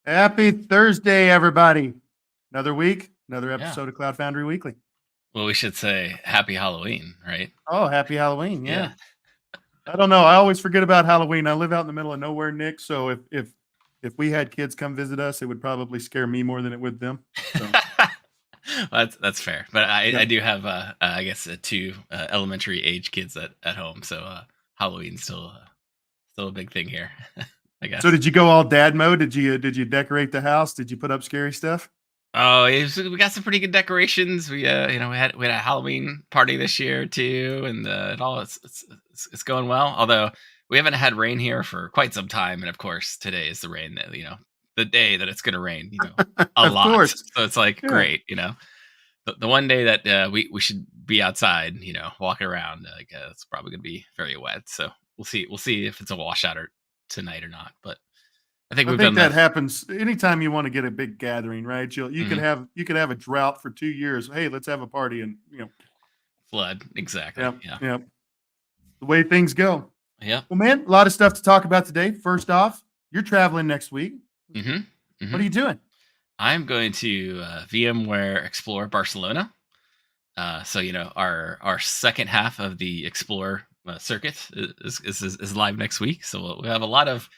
Happy Thursday, everybody. Another week, another episode of Cloud Foundry Weekly. Well, we should say happy Halloween, right? Oh, happy Halloween. Yeah. I don't know. I always forget about Halloween. I live out in the middle of nowhere, Nick. So if we had kids come visit us, it would probably scare me more than it would them. So. Well, that's fair. But I do have, I guess, two elementary age kids at home. So Halloween's still a big thing here. I guess. So did you go all dad mode? Did you decorate the house? Did you put up scary stuff? Oh, we got some pretty good decorations. We had a Halloween party this year too, and it's going well. Although we haven't had rain here for quite some time, and of course today is the rain that the day that it's going to rain, a lot. Course. So it's like great, the one day that we should be outside, walking around. It's probably going to be very wet. So we'll see. We'll see if it's a washout tonight or not, but I think that happens anytime you want to get a big gathering, right? You could have a drought for 2 years. Hey, let's have a party and flood. Exactly. Yeah. The way things go. Yeah. Well, man, a lot of stuff to talk about today. First off, you're traveling next week. Mm-hmm. What are you doing? I'm going to VMware Explore Barcelona. So our second half of the Explore circuit is live next week. So we have a lot of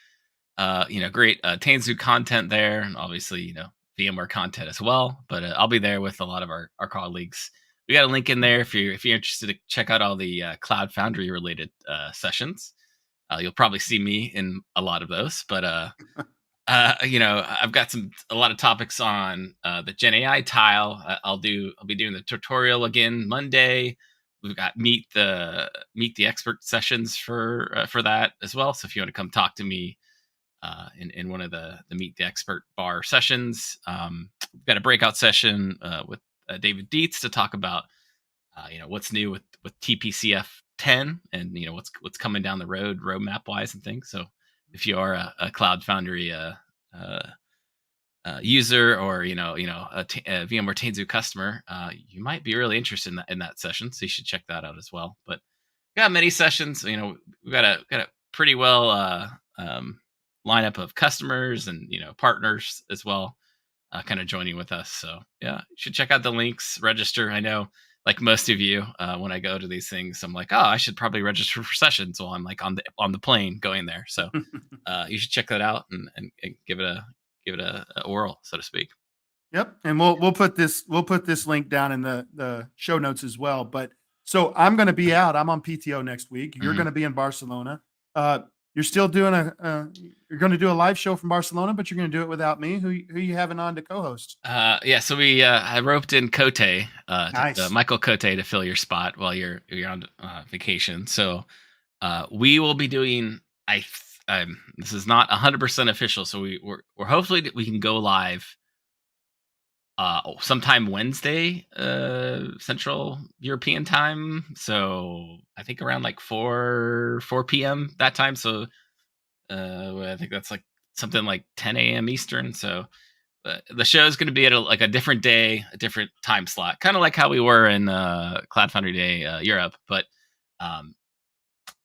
great Tanzu content there, and obviously VMware content as well. But I'll be there with a lot of our colleagues. We got a link in there if you're interested to check out all the Cloud Foundry related sessions. You'll probably see me in a lot of those. But I've got a lot of topics on the GenAI tile. I'll be doing the tutorial again Monday. We've got meet the expert sessions for that as well. So if you want to come talk to me in one of the Meet the Expert bar sessions, we've got a breakout session with David Dietz to talk about what's new with TPCF 10 and what's coming down the road roadmap wise and things. So if you are a Cloud Foundry user or a VMware Tanzu customer, you might be really interested in that session. So you should check that out as well. But we got many sessions. We've got a pretty well lineup of customers and partners as well, kind of joining with us. So yeah, you should check out the links, register. I know, like most of you, when I go to these things, I'm like, oh, I should probably register for sessions while I'm like on the plane going there. So you should check that out and give it a whirl, so to speak. Yep, and we'll put this link down in the show notes as well. But so I'm going to be out. I'm on PTO next week. You're going to be in Barcelona. You're still doing you're going to do a live show from Barcelona, but you're going to do it without me. Who you having on to co-host? So I roped in Cote, nice. Michael Cote, to fill your spot while you're on vacation. So we will be doing. This is not 100% official, so we're hopefully we can go live sometime Wednesday, Central European time. So I think around like 4 p.m. that time. So I think that's like something like 10 a.m. Eastern. So the show is going to be at a different day, a different time slot, kind of like how we were in Cloud Foundry Day Europe, but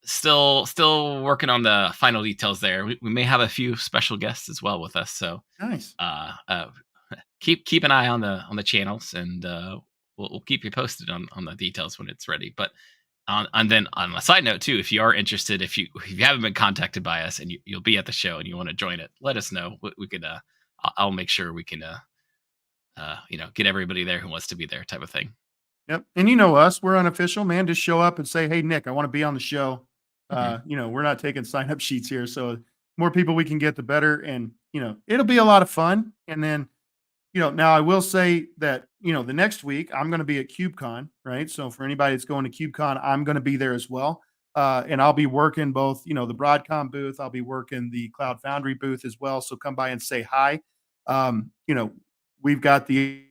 still working on the final details there. We may have a few special guests as well with us. So nice. Keep an eye on the channels, and we'll keep you posted on the details when it's ready. But and then on a side note too, if you are interested, if you haven't been contacted by us and you'll be at the show and you want to join it, let us know. We could I'll make sure we can get everybody there who wants to be there, type of thing. Yep. And you know us, we're unofficial, man. Just show up and say, "Hey, Nick, I want to be on the show." Mhm. We're not taking sign up sheets here. So more people we can get, the better. And, it'll be a lot of fun. And then, now I will say that, the next week I'm going to be at KubeCon, right? So for anybody that's going to KubeCon, I'm going to be there as well. And I'll be working both, the Broadcom booth. I'll be working the Cloud Foundry booth as well. So come by and say hi. Um, you know, we've got the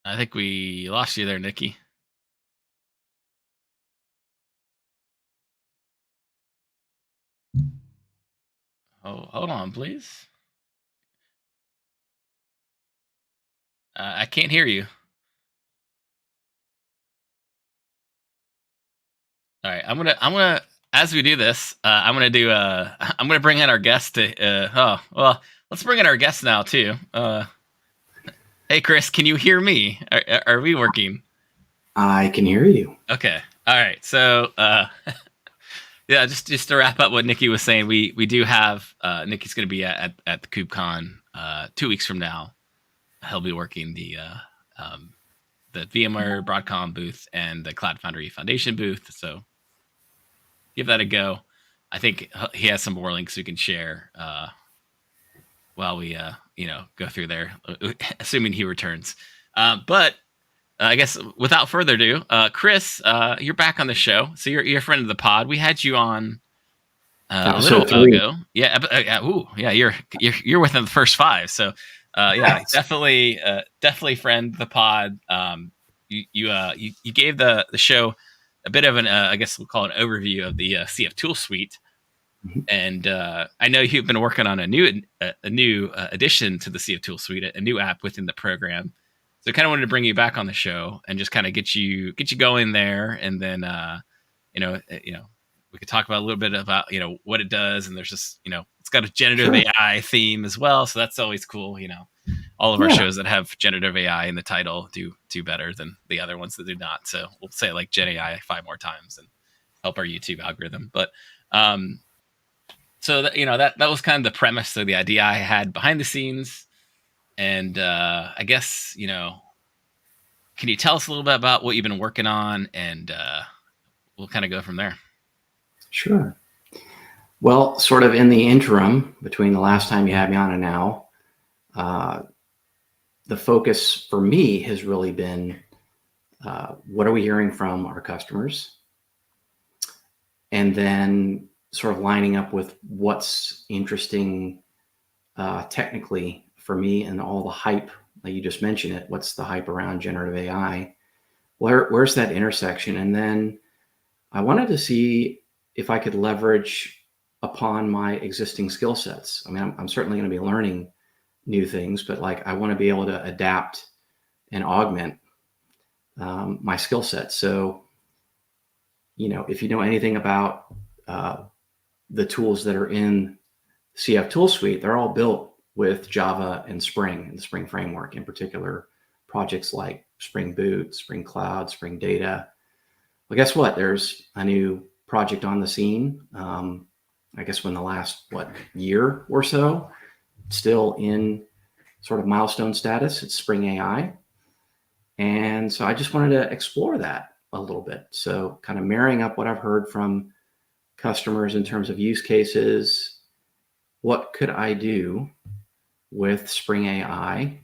I think we lost you there, Nikki. Oh, hold on, please. I can't hear you. All right, as we do this, I'm gonna bring in our guest to. Let's bring in our guest now too. Hey, Chris, can you hear me? Are we working? I can hear you. Okay. All right. So, yeah, just to wrap up what Nikki was saying, we do have Nikki's going to be at the KubeCon 2 weeks from now. He'll be working the VMware Broadcom booth and the Cloud Foundry Foundation booth. So give that a go. I think he has some more links we can share while we go through there, assuming he returns. But I guess without further ado, Chris, you're back on the show. So you're a friend of the pod. We had you on a little while ago. Yeah, you're within the first 5. So definitely friend the pod. You gave the show a bit of an I guess we'll call it an overview of the cf-toolsuite. Mm-hmm. And I know you've been working on a new addition to the cf-toolsuite, a new app within the program. So I kind of wanted to bring you back on the show and just kind of get you going there, and then we could talk about a little bit about what it does, and there's just it's got a generative AI theme as well, so that's always cool. All of our shows that have generative AI in the title do better than the other ones that do not. So we'll say like GenAI 5 more times and help our YouTube algorithm. But so that was kind of the premise of the idea I had behind the scenes. And I guess, can you tell us a little bit about what you've been working on, and we'll kind of go from there. Sure. Well, sort of in the interim between the last time you had me on and now, the focus for me has really been what are we hearing from our customers? And then sort of lining up with what's interesting technically for me, and all the hype, like you just mentioned it, what's the hype around generative AI? Where's that intersection? And then I wanted to see if I could leverage upon my existing skill sets. I mean, I'm certainly going to be learning new things, but like I want to be able to adapt and augment my skill set. So, if you know anything about the tools that are in cf-toolsuite, they're all built with Java and Spring, and the Spring framework, in particular projects like Spring Boot, Spring Cloud, Spring Data. Well, guess what? There's a new project on the scene. I guess in the last year or so, still in sort of milestone status. It's Spring AI, and so I just wanted to explore that a little bit. So kind of marrying up what I've heard from customers in terms of use cases. What could I do with Spring AI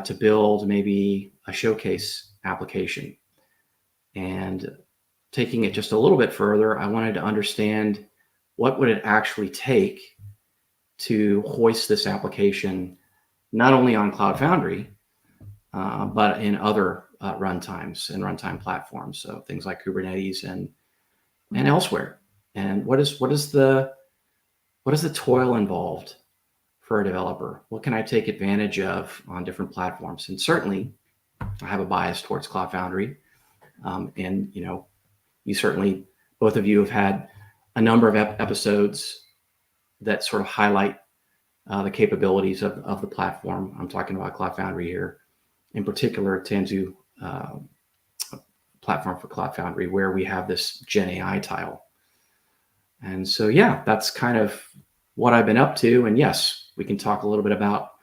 to build maybe a showcase application? And taking it just a little bit further, I wanted to understand what would it actually take to hoist this application, not only on Cloud Foundry, but in other runtimes and runtime platforms. So things like Kubernetes and elsewhere. And what is the toil involved for a developer? What can I take advantage of on different platforms? And certainly I have a bias towards Cloud Foundry. And you certainly, both of you have had a number of episodes that sort of highlight the capabilities of the platform. I'm talking about Cloud Foundry here, in particular Tanzu Platform for Cloud Foundry, where we have this GenAI tile. And so, yeah, that's kind of what I've been up to. And yes, we can talk a little bit about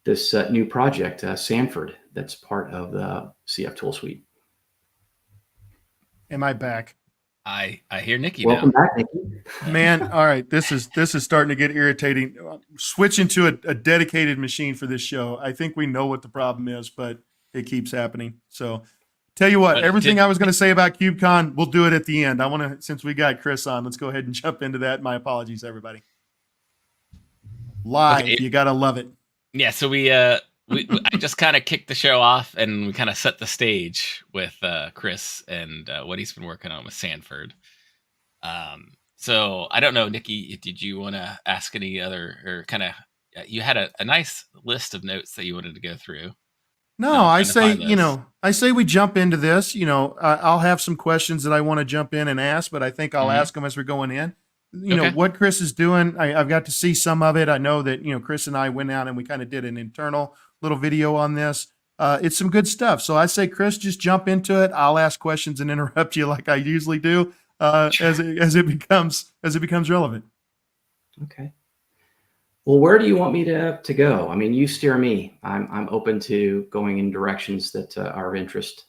this new project, Sanford, that's part of the cf-toolsuite. Am I back? I hear Nikki Welcome now. back, Nikki. Man, all right. This is starting to get irritating. Switching to a dedicated machine for this show. I think we know what the problem is, but it keeps happening. So, tell you what, But everything did- I was going to say about KubeCon, we'll do it at the end. I want to, since we got Chris on, let's go ahead and jump into that. My apologies, everybody. Live, Okay. you gotta love it. Yeah, so I just kind of kicked the show off, and we kind of set the stage with Chris and what he's been working on with Sanford. So I don't know, Nikki, did you want to ask any other, or kind of, you had a nice list of notes that you wanted to go through. No, I'm I trying to say, find those. I say we jump into this. I'll have some questions that I want to jump in and ask, but I think I'll Mhm. ask them as we're going in. Okay. What Chris is doing, I've got to see some of it. I know that, Chris and I went out and we kind of did an internal little video on this. It's some good stuff. So I say, Chris, just jump into it. I'll ask questions and interrupt you like I usually do as it becomes relevant. Okay. Well, where do you want me to go? I mean, you steer me. I'm open to going in directions that are of interest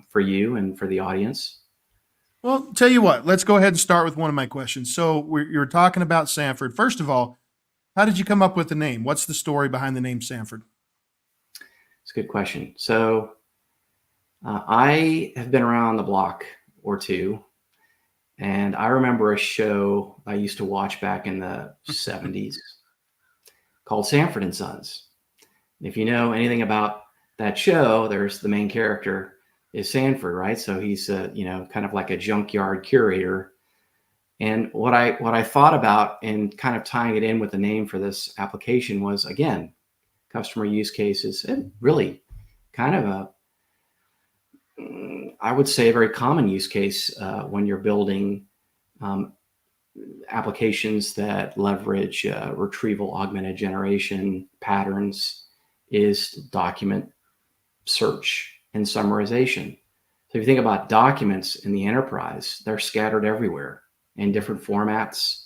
for you and for the audience. Well, tell you what, let's go ahead and start with one of my questions. So you're talking about Sanford. First of all, how did you come up with the name? What's the story behind the name Sanford? It's a good question. So I have been around the block or two, and I remember a show I used to watch back in the 70s called Sanford and Sons. If you know anything about that show, there's the main character is Sanford, right? So he's kind of like a junkyard curator. And what I thought about and kind of tying it in with the name for this application was, again, customer use cases, and really kind of I would say a very common use case when you're building applications that leverage retrieval augmented generation patterns is document search and summarization. So if you think about documents in the enterprise, they're scattered everywhere in different formats.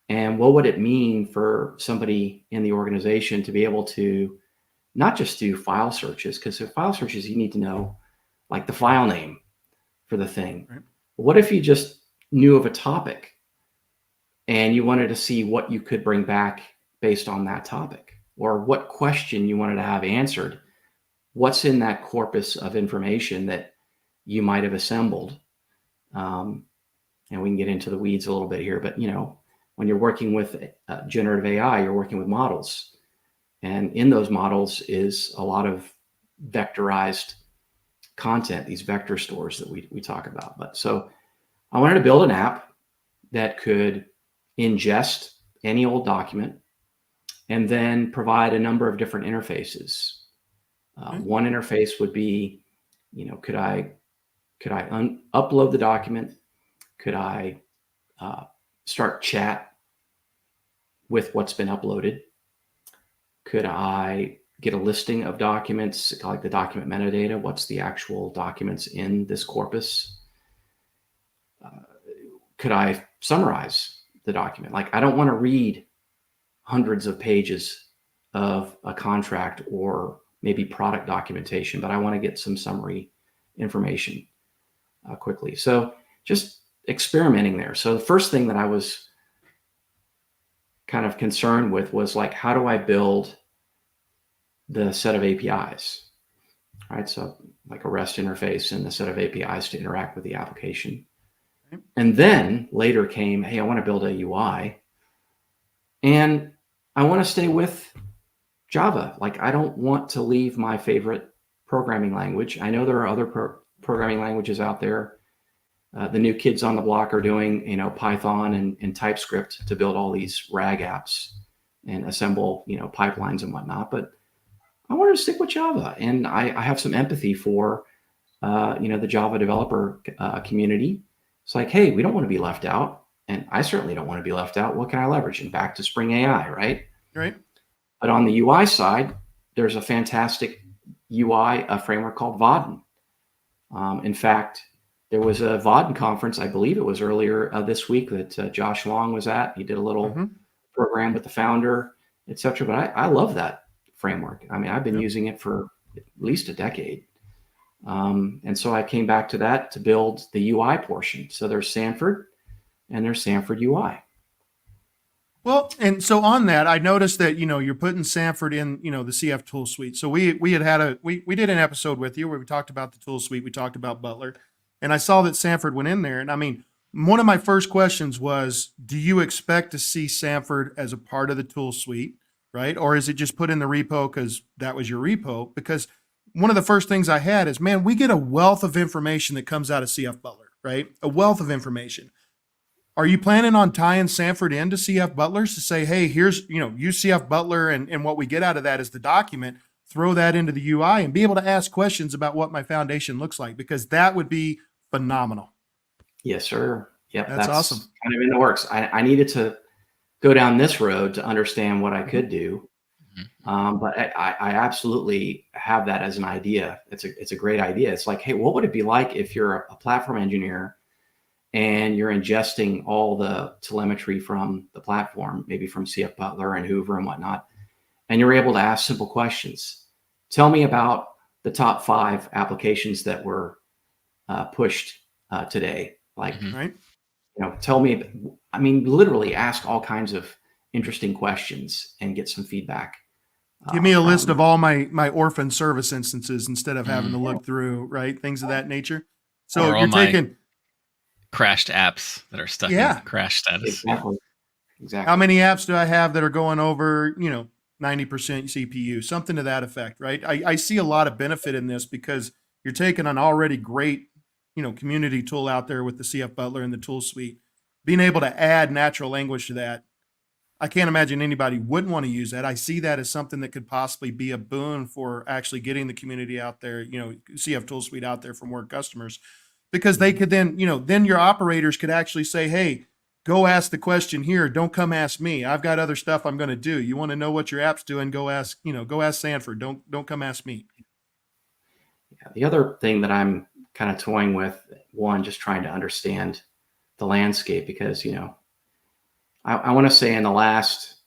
And what would it mean for somebody in the organization to be able to not just do file searches, because if file searches, you need to know like the file name for the thing. Right. What if you just knew of a topic and you wanted to see what you could bring back based on that topic, or what question you wanted to have answered? What's in that corpus of information that you might have assembled? And we can get into the weeds a little bit here, but when you're working with generative AI, you're working with models. And in those models is a lot of vectorized content, these vector stores that we talk about. But so I wanted to build an app that could ingest any old document and then provide a number of different interfaces. One interface would be, could I upload the document? Could I start chat with what's been uploaded? Could I get a listing of documents, like the document metadata? What's the actual documents in this corpus? Could I summarize the document? Like, I don't want to read hundreds of pages of a contract or maybe product documentation, but I want to get some summary information quickly. So just experimenting there. So the first thing that I was kind of concerned with was like, how do I build the set of APIs, right? So like a REST interface and a set of APIs to interact with the application. And then later came, hey, I want to build a UI and I want to stay with Java. Like, I don't want to leave my favorite programming language. I know there are other programming languages out there. The new kids on the block are doing, Python and TypeScript to build all these RAG apps and assemble, pipelines and whatnot. But I wanted to stick with Java, and I have some empathy for, the Java developer community. It's like, hey, we don't want to be left out, and I certainly don't want to be left out. What can I leverage? And back to Spring AI, right? Right. But on the UI side, there's a fantastic UI framework called Vaadin. In fact, there was a Vauden conference, I believe it was earlier this week that Josh Long was at. He did a little program with the founder, etc. But I love that framework. I mean, I've been using it for at least a decade. And so I came back to that to build the UI portion. So there's Sanford and there's Sanford UI. Well, and so on that, I noticed that, you're putting Sanford in, the CF tool suite. So we did an episode with you where we talked about the tool suite. We talked about Butler, and I saw that Sanford went in there. And I mean, one of my first questions was, do you expect to see Sanford as a part of the tool suite, right? Or is it just put in the repo because that was your repo? Because one of the first things I had is, man, we get a wealth of information that comes out of CF Butler, right? A wealth of information. Are you planning on tying Sanford into CF Butlers to say, hey, here's, use CF Butler and what we get out of that is the document, throw that into the UI and be able to ask questions about what my foundation looks like, because that would be phenomenal. Yes, sir. Yep. That's awesome. Kind of in the works. I needed to go down this road to understand what I could do. But I absolutely have that as an idea. It's a great idea. It's like, hey, what would it be like if you're a platform engineer and you're ingesting all the telemetry from the platform, maybe from CF Butler and Hoover and whatnot, and you're able to ask simple questions. Tell me about the top 5 applications that were pushed today. Like, right? Tell me, I mean, literally ask all kinds of interesting questions and get some feedback. Give me a list of all my orphan service instances instead of having to look through, right? Things of that nature. So or you're taking crashed apps that are stuck in crash status. Exactly. How many apps do I have that are going over, 90% CPU, something to that effect, right? I see a lot of benefit in this because you're taking an already great, community tool out there with the CF Butler and the tool suite, being able to add natural language to that. I can't imagine anybody wouldn't want to use that. I see that as something that could possibly be a boon for actually getting the community out there, CF tool suite out there for more customers, because they could then, then your operators could actually say, hey, go ask the question here. Don't come ask me. I've got other stuff I'm going to do. You want to know what your app's doing? Go ask Sanford. Don't come ask me. Yeah, the other thing that I'm kind of toying with, one, just trying to understand the landscape, because, I want to say in the last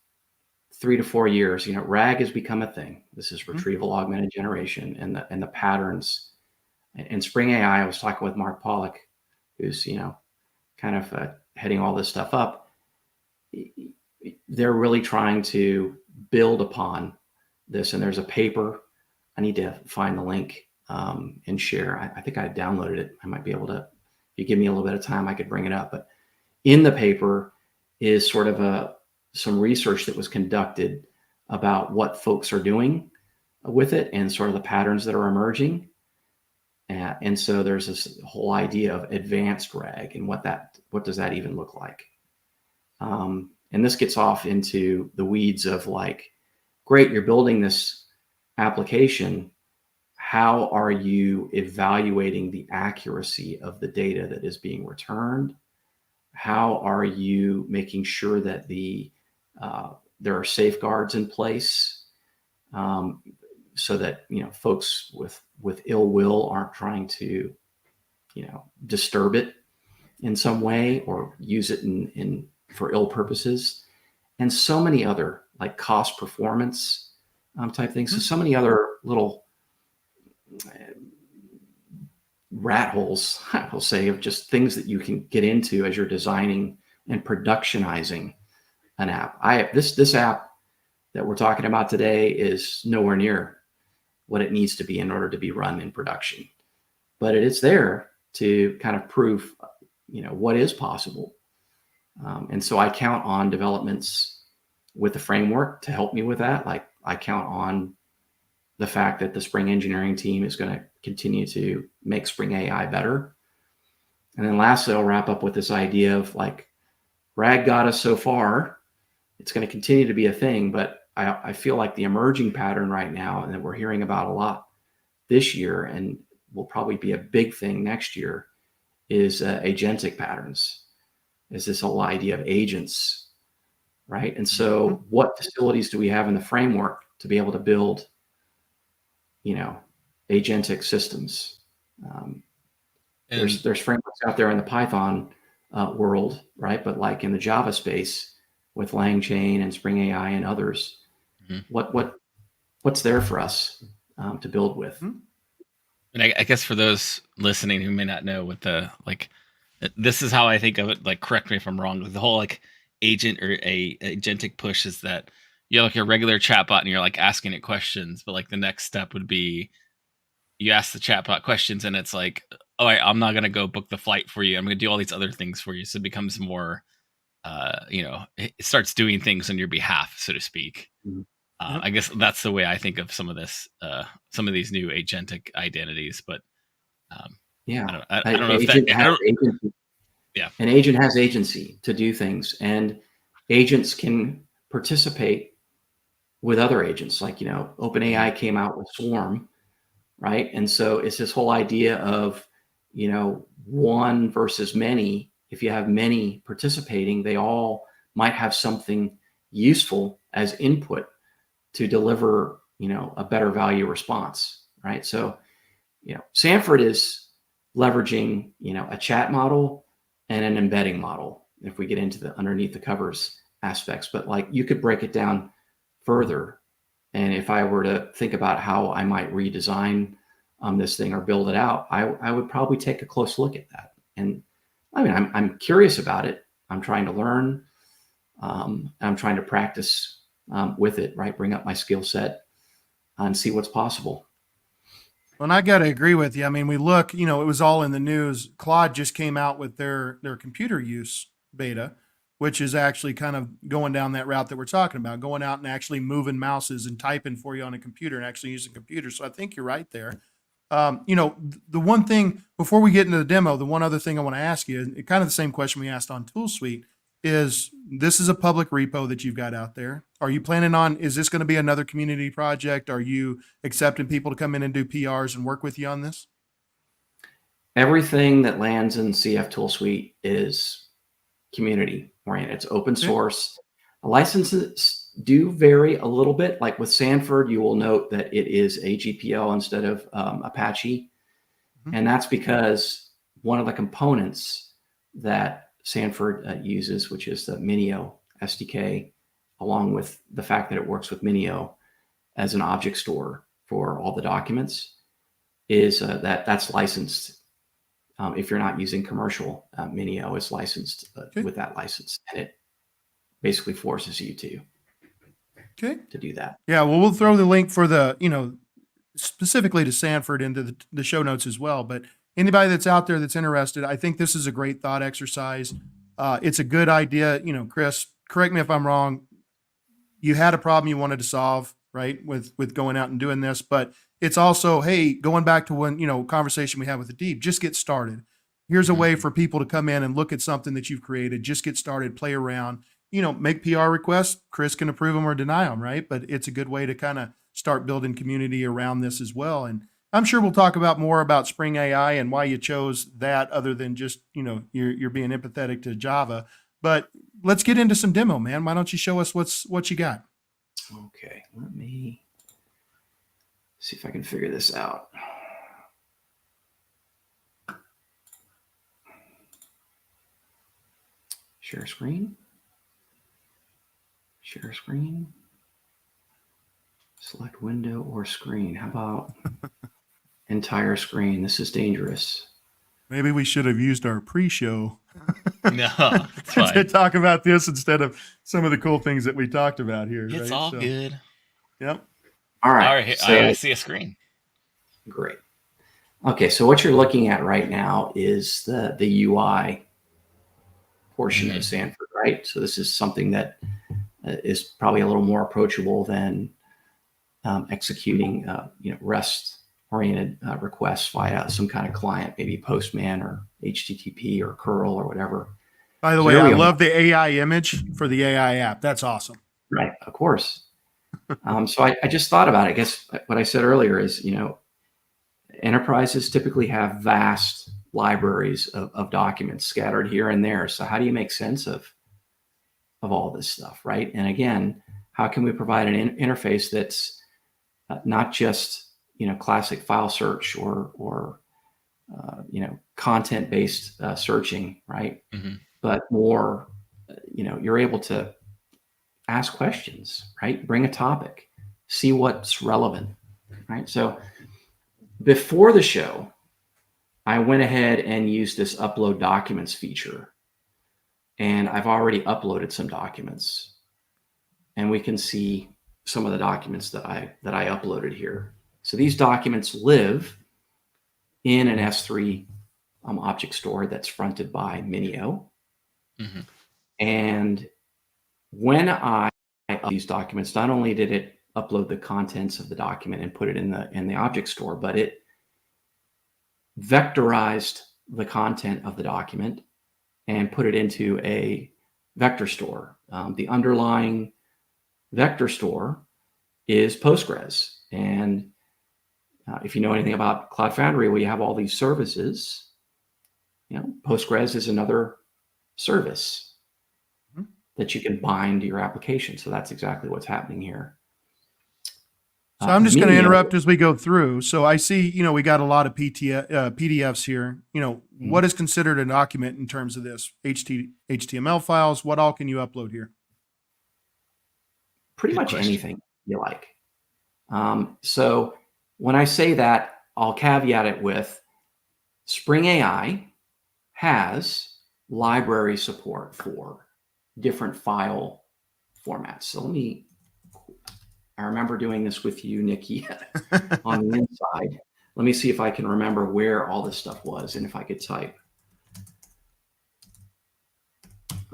3 to 4 years, RAG has become a thing. This is retrieval augmented generation, and the patterns. In Spring AI, I was talking with Mark Pollock, who's, kind of heading all this stuff up. They're really trying to build upon this. And there's a paper. I need to find the link and share. I think I downloaded it. I might be able to, if you give me a little bit of time, I could bring it up. But in the paper is sort of some research that was conducted about what folks are doing with it and sort of the patterns that are emerging. And so there's this whole idea of advanced RAG and what does that even look like? And this gets off into the weeds of like, great, you're building this application. How are you evaluating the accuracy of the data that is being returned? How are you making sure that there are safeguards in place so that folks with ill will aren't trying to disturb it in some way or use it for ill purposes, and so many other like cost performance type things. So many other little rat holes, I will say, of just things that you can get into as you're designing and productionizing an app. This app that we're talking about today is nowhere near what it needs to be in order to be run in production, but it is there to kind of prove, what is possible. And so I count on developments with the framework to help me with that. Like I count on the fact that the Spring engineering team is going to continue to make Spring AI better. And then lastly, I'll wrap up with this idea of like, RAG got us so far. It's going to continue to be a thing, but I feel like the emerging pattern right now, and that we're hearing about a lot this year, and will probably be a big thing next year, is agentic patterns. Is this whole idea of agents, right? And so what facilities do we have in the framework to be able to build agentic systems? And There's frameworks out there in the Python world, right? But like in the Java space with LangChain and Spring AI and others, Mhm. what's there for us to build with? And I guess for those listening who may not know what this is how I think of it. Like, correct me if I'm wrong. The whole like agent or a agentic push is that you have like a regular chatbot and you're like asking it questions, but like the next step would be you ask the chatbot questions and it's like, all right, I'm not gonna go book the flight for you. I'm gonna do all these other things for you. So it becomes more, it starts doing things on your behalf, so to speak. Mhm. Yep. I guess that's the way I think of some of these new agentic identities. But Yeah, I an don't know if that. agent I has don't. agency. Yeah. An agent has agency to do things, and agents can participate with other agents. Like, OpenAI came out with Swarm, right? And so it's this whole idea of, one versus many. If you have many participating, they all might have something useful as input to deliver, a better value response, right? So, Sanford is leveraging, a chat model and an embedding model. If we get into the underneath the covers aspects, but like you could break it down further. And if I were to think about how I might redesign this thing or build it out, I would probably take a close look at that. And I mean, I'm curious about it. I'm trying to learn. I'm trying to practice with it, right? Bring up my skill set and see what's possible. Well, and I got to agree with you. I mean, we look, it was all in the news. Claude just came out with their computer use beta, which is actually kind of going down that route that we're talking about, going out and actually moving mouses and typing for you on a computer and actually using computers. So I think you're right there. The one thing before we get into the demo, the one other thing I want to ask you, and kind of the same question we asked on ToolSuite, is this is a public repo that you've got out there. Are you planning on, is this going to be another community project? Are you accepting people to come in and do PRs and work with you on this? Everything that lands in cf-toolsuite is community oriented. It's open source. Licenses do vary a little bit. Like with Sanford, you will note that it is a GPL instead of Apache. And that's because one of the components that Sanford uses, which is the Minio SDK, along with the fact that it works with Minio as an object store for all the documents, is that's licensed. If you're not using commercial, Minio is licensed with that license, and it basically forces you to do that. Yeah, well, we'll throw the link for the, specifically to Sanford into the show notes as well. But anybody that's out there that's interested, I think this is a great thought exercise. It's a good idea. Chris, correct me if I'm wrong. You had a problem you wanted to solve, right? With going out and doing this, but it's also, hey, going back to when, conversation we had with Adib, just get started. Here's a way for people to come in and look at something that you've created, just get started, play around, make PR requests. Chris can approve them or deny them, right? But it's a good way to kind of start building community around this as well. And I'm sure we'll talk about more about Spring AI and why you chose that other than just, you're being empathetic to Java. But let's get into some demo, man. Why don't you show us what you got? Okay, let me see if I can figure this out. Share screen. Share screen. Select window or screen. How about entire screen? This is dangerous. Maybe we should have used our pre-show No, it's fine. to talk about this instead of some of the cool things that we talked about here. It's right? all good. Yep. All right. All right. So, I see a screen. Great. Okay, so what you're looking at right now is the UI portion of Sanford, right? So this is something that is probably a little more approachable than executing, REST-oriented requests via some kind of client, maybe Postman or HTTP or curl or whatever. By the way, I love the AI image for the AI app. That's awesome. Right, of course. So I just thought about it. I guess what I said earlier is, enterprises typically have vast libraries of documents scattered here and there. So how do you make sense of all this stuff, right? And again, how can we provide an interface that's not just classic file search or content-based searching, right? Mhm. But more, you're able to ask questions, right? Bring a topic, see what's relevant, right? So before the show, I went ahead and used this upload documents feature, and I've already uploaded some documents, and we can see some of the documents that I uploaded here. So these documents live in an S3 object store that's fronted by Minio. Mhm. And when I upload these documents, not only did it upload the contents of the document and put it in the object store, but it vectorized the content of the document and put it into a vector store. The underlying vector store is Postgres. And if you know anything about Cloud Foundry, where you have all these services, Postgres is another service that you can bind to your application. So that's exactly what's happening here. So I'm just going to Minio- interrupt as we go through. So I see, we got a lot of PDFs here. What is considered a document in terms of this? HTML files? What all can you upload here? Pretty Good much question. anything you like. So when I say that, I'll caveat it with Spring AI has library support for different file formats. So I remember doing this with you, Nikki, on the inside. Let me see if I can remember where all this stuff was and if I could type.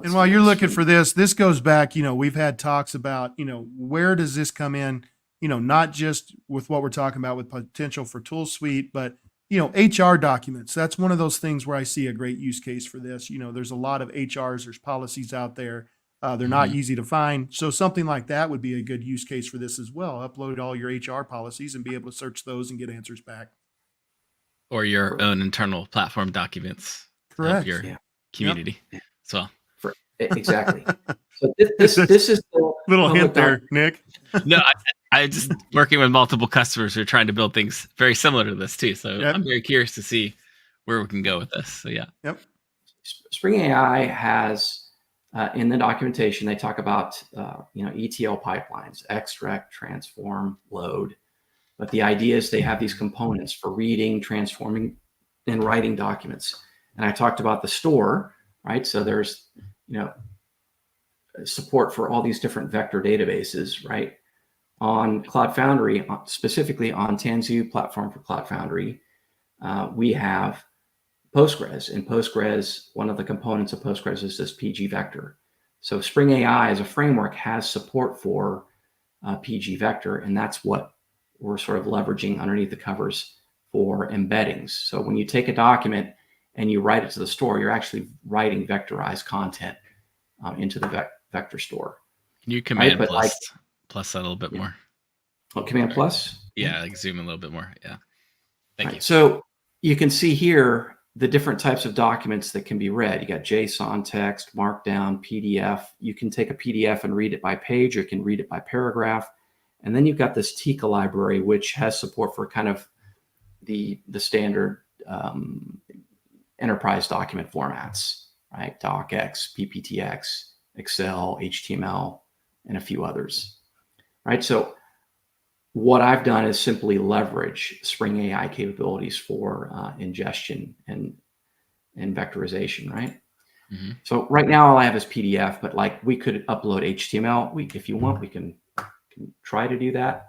And while you're looking for this goes back, we've had talks about, where does this come in, not just with what we're talking about with potential for ToolSuite, but, HR documents. That's one of those things where I see a great use case for this. There's a lot of HRs, there's policies out there. They're not easy to find. So something like that would be a good use case for this as well. Upload all your HR policies and be able to search those and get answers back. Or your own internal platform documents to Correct. help your community as well. Exactly. So this is the little public hint there, Nick. No, I just working with multiple customers who are trying to build things very similar to this too. So I'm very curious to see where we can go with this. So yeah. Yep. Spring AI has in the documentation, they talk about ETL pipelines, extract, transform, load. But the idea is they have these components for reading, transforming, and writing documents. And I talked about the store, right? So there's support for all these different vector databases, right? On Cloud Foundry, specifically on Tanzu Platform for Cloud Foundry, we have Postgres. And Postgres, one of the components of Postgres is this PG vector. So Spring AI as a framework has support for PG vector, and that's what we're sort of leveraging underneath the covers for embeddings. So when you take a document and you write it to the store, you're actually writing vectorized content into the vector store. Can you command plus that a little bit more? Oh, command plus? Yeah, like zoom in a little bit more. Yeah. Thank you. So you can see here the different types of documents that can be read. You got JSON, text, Markdown, PDF. You can take a PDF and read it by page, or you can read it by paragraph. And then you've got this Tika library, which has support for kind of the standard enterprise document formats, right? DocX, PPTX, Excel, HTML, and a few others, right? So what I've done is simply leverage Spring AI capabilities for ingestion and vectorization, right? Mm-hmm. So right now all I have is PDF, but like we could upload HTML. If you want, we can try to do that.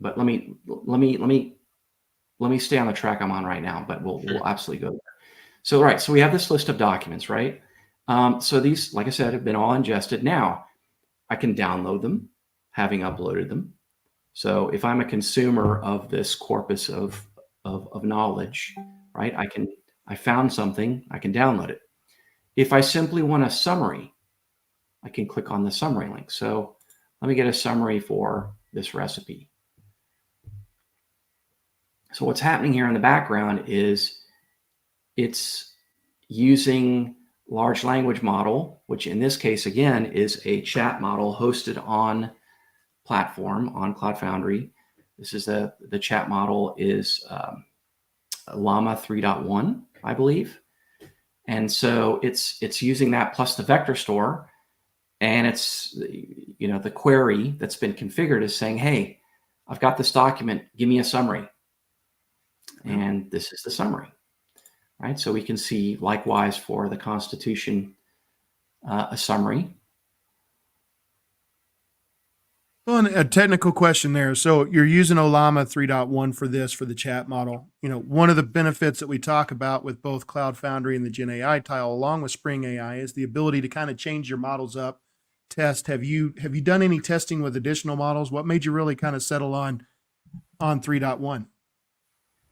But let me stay on the track I'm on right now, but we'll absolutely go there. So, right. So we have this list of documents, right? So these, like I said, have been all ingested. Now I can download them, having uploaded them. So if I'm a consumer of this corpus of knowledge, right? I found something, I can download it. If I simply want a summary, I can click on the summary link. So let me get a summary for this recipe. So what's happening here in the background is it's using large language model, which in this case, again, is a chat model hosted on platform on Cloud Foundry This is the chat model is Llama 3.1, I believe. And so it's using that plus the vector store, and it's, the query that's been configured is saying, hey, I've got this document, give me a summary. And this is the summary, right? So we can see likewise for the Constitution, a summary. Well, and a technical question there. So you're using Llama 3.1 for this, for the chat model. One of the benefits that we talk about with both Cloud Foundry and the GenAI tile, along with Spring AI, is the ability to kind of change your models up, test. Have you done any testing with additional models? What made you really kind of settle on 3.1?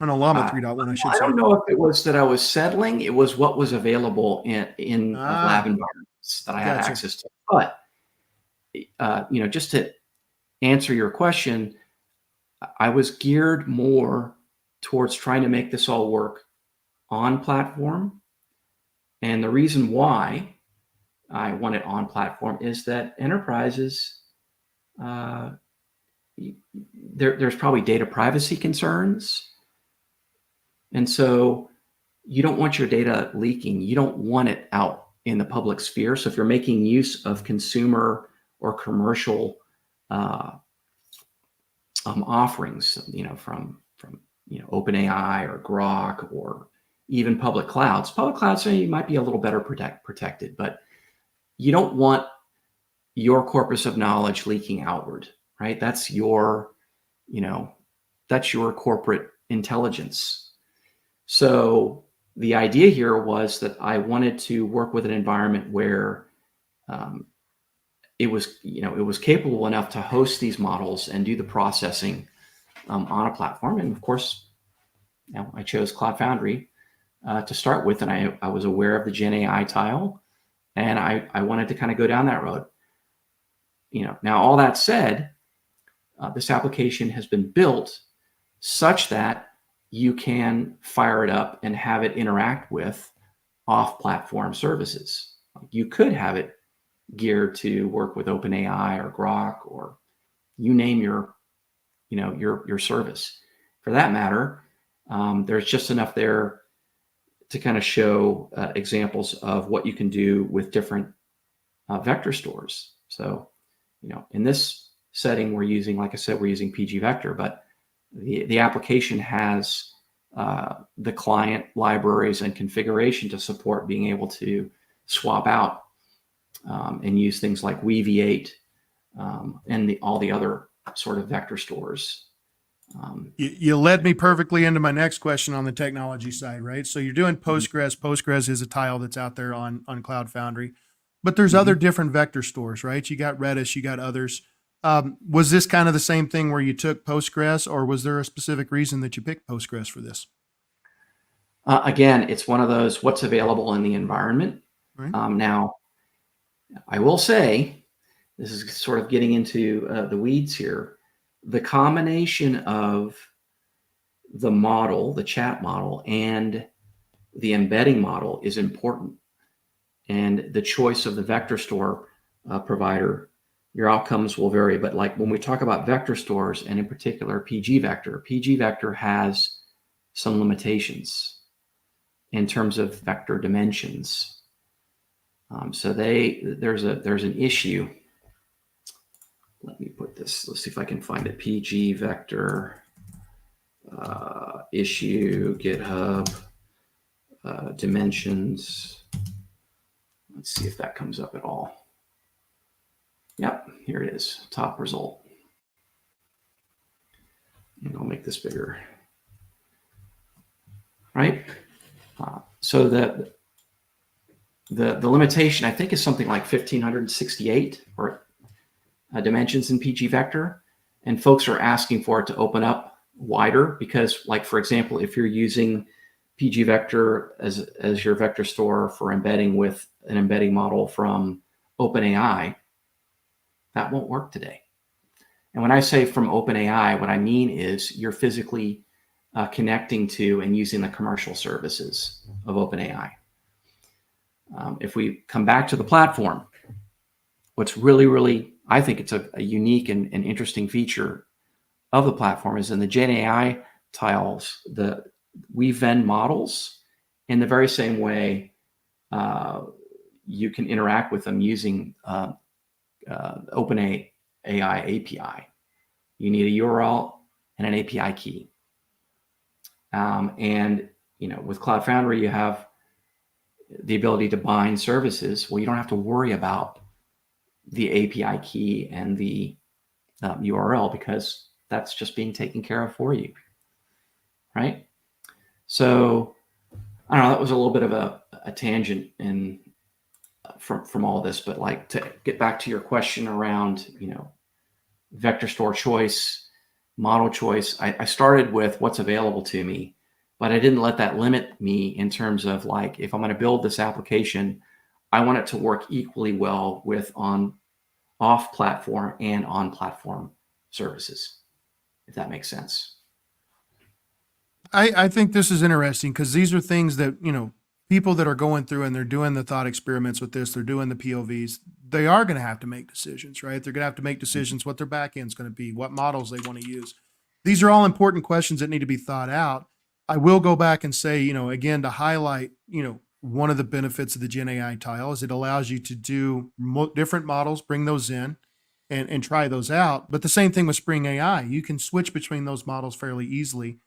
On Llama 3.1, I should say. I don't know if it was that I was settling. It was what was available in lab environments that I had access to. But, just to answer your question, I was geared more towards trying to make this all work on platform. And the reason why I want it on platform is that enterprises, there's probably data privacy concerns. And so you don't want your data leaking. You don't want it out in the public sphere. So if you're making use of consumer or commercial offerings, from OpenAI or Grok or even public clouds, you might be a little better protected, but you don't want your corpus of knowledge leaking outward, right? That's your corporate intelligence. So the idea here was that I wanted to work with an environment where it was capable enough to host these models and do the processing on a platform. And of course, I chose Cloud Foundry to start with, and I was aware of the GenAI tile, and I wanted to kind of go down that road. Now all that said, this application has been built such that you can fire it up and have it interact with off-platform services. You could have it geared to work with OpenAI or Grok, or you name your service. For that matter, there's just enough there to kind of show examples of what you can do with different vector stores. So, in this setting, we're using, like I said, we're using PG Vector, but the application has the client libraries and configuration to support being able to swap out and use things like Weave8 and all the other sort of vector stores. You led me perfectly into my next question on the technology side, right? So you're doing Postgres. Postgres is a tile that's out there on Cloud Foundry, but there's other different vector stores, right? You got Redis, you got others. Was this kind of the same thing where you took Postgres, or was there a specific reason that you picked Postgres for this? Again, it's one of those what's available in the environment. Right. Now, I will say, this is sort of getting into the weeds here. The combination of the model, the chat model, and the embedding model is important. And the choice of the vector store provider, your outcomes will vary. But like when we talk about vector stores, and in particular PG Vector has some limitations in terms of vector dimensions. So there's an issue. Let me put this, let's see if I can find it. PG Vector issue, GitHub, dimensions. Let's see if that comes up at all. Yep, here it is, top result. And I'll make this bigger. Right? So the limitation, I think, is something like 1568 or dimensions in PG Vector, and folks are asking for it to open up wider because, like, for example, if you're using PG Vector as your vector store for embedding with an embedding model from OpenAI, that won't work today. And when I say from OpenAI, what I mean is you're physically connecting to and using the commercial services of OpenAI. If we come back to the platform, what's really, I think it's a unique and interesting feature of the platform is in the GenAI tiles. We vend models in the very same way you can interact with them using OpenAI API. You need a URL and an API key. And with Cloud Foundry, you have the ability to bind services. Well, you don't have to worry about the API key and the URL because that's just being taken care of for you, right? So I don't know, that was a little bit of a tangent from all this, but like to get back to your question around, vector store choice, model choice, I started with what's available to me, but I didn't let that limit me in terms of like, if I'm going to build this application, I want it to work equally well with off-platform and on-platform services, if that makes sense. I think this is interesting because these are things that, people that are going through and they're doing the thought experiments with this, they're doing the POVs, they are going to have to make decisions, right? They're going to have to make decisions what their back end's going to be, what models they want to use. These are all important questions that need to be thought out. I will go back and say, again, to highlight, one of the benefits of the GenAI tile is it allows you to do different models, bring those in and try those out. But the same thing with Spring AI, you can switch between those models fairly easily.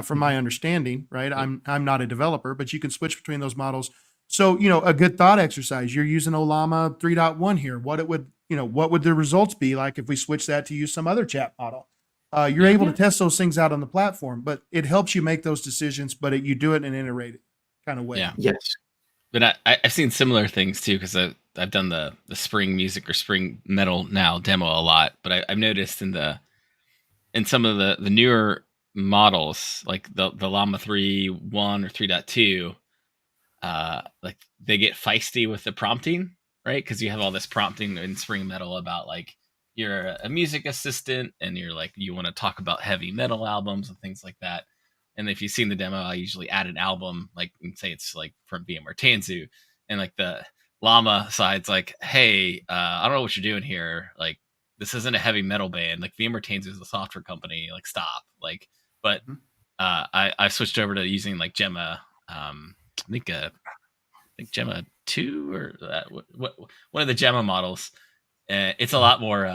From my understanding, right? I'm not a developer, but you can switch between those models. So, a good thought exercise, you're using Olama 3.1 here. What would the results be like if we switch that to use some other chat model? You're able to test those things out on the platform, but it helps you make those decisions, but you do it in an iterated kind of way. Yeah. Yes. But I've seen similar things too, because I've done the Spring Music or Spring Metal now demo a lot, but I've noticed in some of the newer models, like the Llama 3.1 or 3.2, like they get feisty with the prompting, right? Because you have all this prompting in Spring Metal about like you're a music assistant and you're like you want to talk about heavy metal albums and things like that. And if you've seen the demo, I usually add an album, like and say it's like from VMware Tanzu, and like the Llama side's like, hey, I don't know what you're doing here, like this isn't a heavy metal band, like VMware Tanzu is a software company, like stop, like. But I switched over to using like Gemma. I think Gemma 2 or one of the Gemma models. It's a lot more.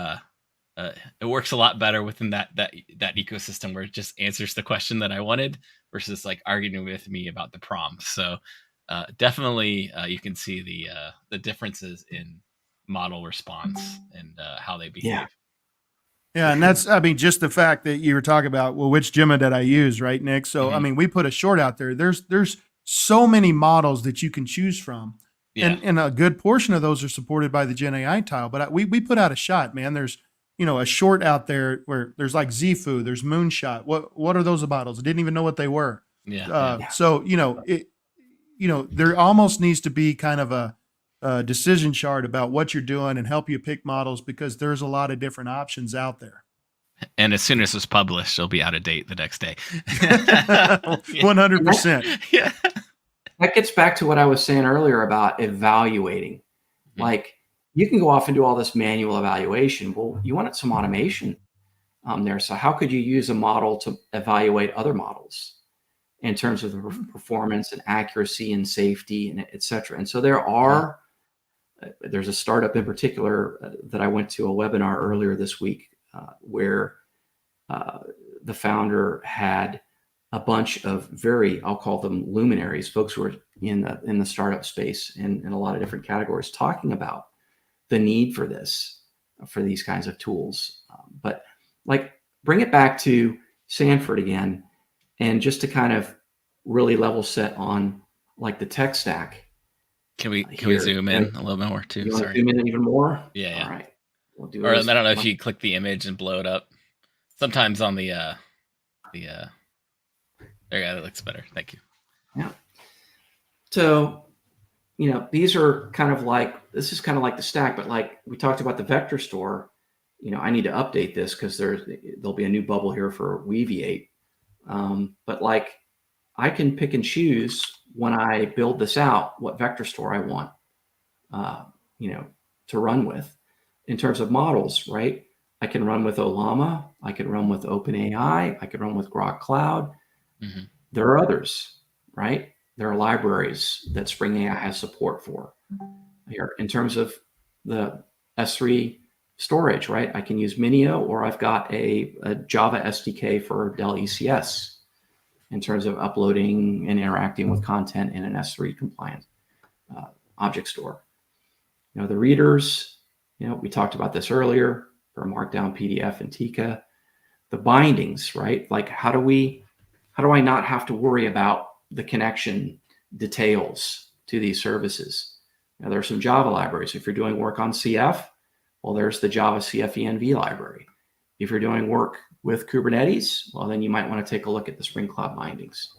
It works a lot better within that ecosystem where it just answers the question that I wanted versus like arguing with me about the prompt. So definitely you can see the differences in model response and how they behave. Yeah, and that's, just the fact that you were talking about, well, which Gemma did I use, right, Nick? So, we put a short out there. There's so many models that you can choose from. Yeah. And a good portion of those are supported by the GenAI tile. But we put out a shot, man. There's, a short out there where there's like Zifu, there's Moonshot. What are those models? I didn't even know what they were. Yeah. So, there almost needs to be kind of a decision chart about what you're doing and help you pick models because there's a lot of different options out there. And as soon as it's published, it'll be out of date the next day. 100%. Yeah. That gets back to what I was saying earlier about evaluating. Mm-hmm. Like you can go off and do all this manual evaluation. Well, you wanted some automation there. So how could you use a model to evaluate other models in terms of the performance and accuracy and safety and et cetera? And so there's a startup in particular that I went to a webinar earlier this week where the founder had a bunch of I'll call them luminaries, folks who are in the startup space in a lot of different categories, talking about the need for these kinds of tools. But like bring it back to Sanford again, and just to kind of really level set on like the tech stack. Can we zoom in a little bit more too? You want to zoom in even more? Yeah. All right. We'll do or I don't know if you click the image and blow it up. Sometimes on the there, yeah, that looks better. Thank you. Yeah. So, these are kind of like, this is kind of like the stack, but like we talked about the vector store, I need to update this because there'll be a new bubble here for Weaviate. But like I can pick and choose when I build this out, what vector store I want, to run with in terms of models, right? I can run with Olama. I can run with OpenAI. I can run with Grok Cloud. Mhm. There are others, right? There are libraries that Spring AI has support for. Here, in terms of the S3 storage, right? I can use Minio, or I've got a Java SDK for Dell ECS in terms of uploading and interacting with content in an S3 compliant object store. The readers, we talked about this earlier for Markdown, PDF, and Tika. The bindings, right? Like how do I not have to worry about the connection details to these services? There are some Java libraries. If you're doing work on CF, well, there's the Java CF-env library. If you're doing work with Kubernetes, well, then you might want to take a look at the Spring Cloud bindings.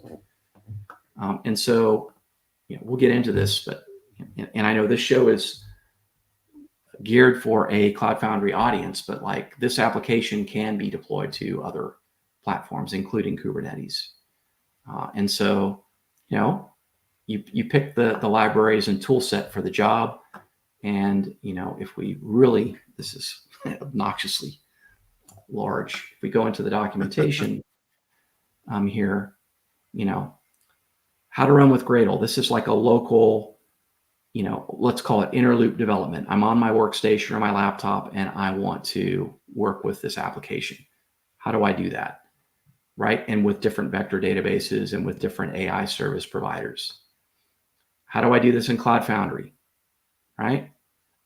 And so, we'll get into this, but, and I know this show is geared for a Cloud Foundry audience, but like this application can be deployed to other platforms, including Kubernetes. And so, you pick the libraries and tool set for the job. And, if we really, this is obnoxiously large, if we go into the documentation here, how to run with Gradle. This is like a local, let's call it interloop development. I'm on my workstation or my laptop and I want to work with this application. How do I do that? Right? And with different vector databases and with different AI service providers. How do I do this in Cloud Foundry? Right?